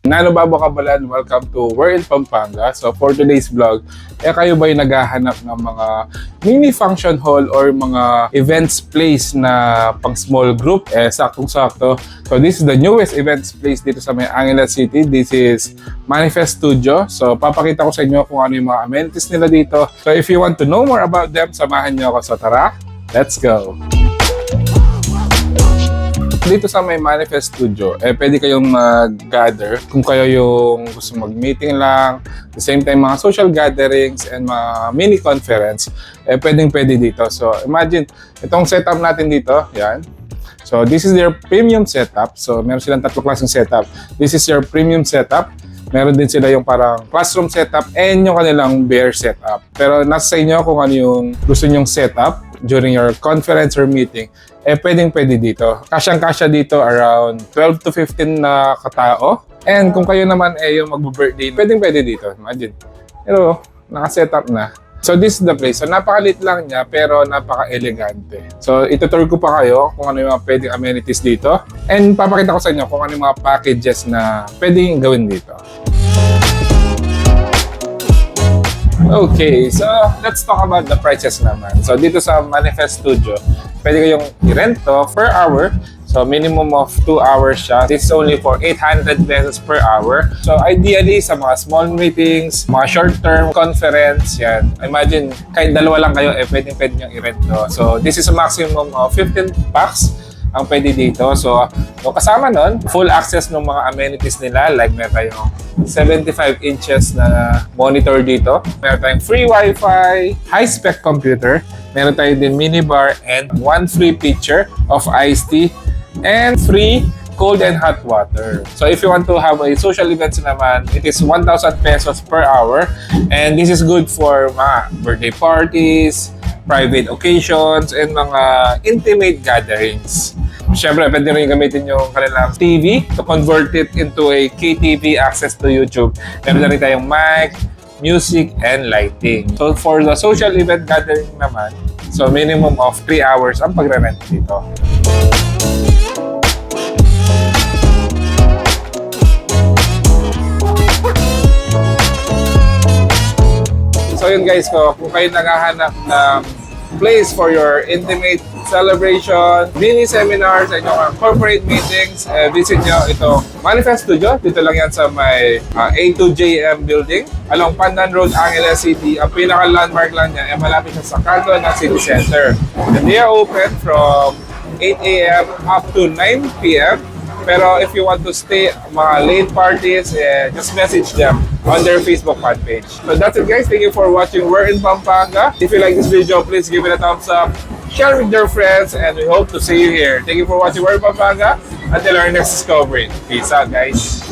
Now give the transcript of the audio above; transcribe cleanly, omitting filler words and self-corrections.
Nano Babo Kabalan, welcome to We're in Pampanga. So for today's vlog, kayo ba'y naghahanap ng mga mini function hall or mga events place na pang small group? Saktong-sakto. So this is the newest events place dito sa may Angeles City. This is Manifest Studio. So papakita ko sa inyo kung ano yung mga amenities nila dito. So if you want to know more about them, samahan nyo ako. So tara, let's go! Dito sa may Manifest Studio, pwede kayong mag-gather kung kayo yung gusto mag-meeting lang, at the same time mga social gatherings and mga mini-conference, pwedeng-pwede dito. So imagine, itong setup natin dito, yan. So this is their premium setup. So meron silang tatlong klaseng setup. This is your premium setup. Meron din sila yung parang classroom setup and yung kanilang bare setup. Pero nasa sa inyo kung ano yung gusto nyong setup during your conference or meeting, pwedeng-pwede dito. Kasyang-kasya dito around 12 to 15 na katao. And kung kayo naman yung mag-birthday, pwedeng-pwede dito. Imagine. Pero naka-setup na. So this is the place. So napakalit lang niya pero napaka-elegante. So itutur ko pa kayo kung ano yung mga pwedeng amenities dito. And papakita ko sa inyo kung ano yung mga packages na pwedeng gawin dito. Okay, so let's talk about the prices naman. So dito sa Manifest Studio, pwede kayong i-rent to per hour. So minimum of 2 hours siya. This is only for 800 pesos per hour. So ideally sa mga small meetings, mga short-term conference, yan. Imagine, kahit dalawa lang kayo, pwede nyo i-rent to. So this is a maximum of 15 packs ang pwede dito. So kasama nun, full access ng mga amenities nila. Like meron tayong 75 inches na monitor dito. Meron tayong free wifi, high-spec computer. Meron tayong din minibar and one free pitcher of iced tea and free cold and hot water. So if you want to have a social events naman, it is 1,000 pesos per hour. And this is good for mga birthday parties, private occasions, and mga intimate gatherings. Siyempre, pwede rin gamitin yung kanilang TV to convert it into a KTV access to YouTube. Meron na rin tayong mic, music, and lighting. So for the social event gathering naman, so minimum of 3 hours ang pagre-rent dito. So yun guys, kung kayo naghahanap ng place for your intimate celebration, mini seminars, and yung corporate meetings, visit nyo ito Manifest Studio. Dito lang yan sa may A2JM building along Pandan Road, Angeles City. Ang pinaka-landmark lang niya malapit siya sa kanto ng City Center. And they are open from 8 a.m. up to 9 p.m. Pero if you want to stay mga late parties, just message them on their Facebook fan page. So that's it guys. Thank you for watching We're in Pampanga. If you like this video, please give it a thumbs up, share with your friends, and we hope to see you here. Thank you for watching We're in Pampanga. Until our next discovery. Peace out guys.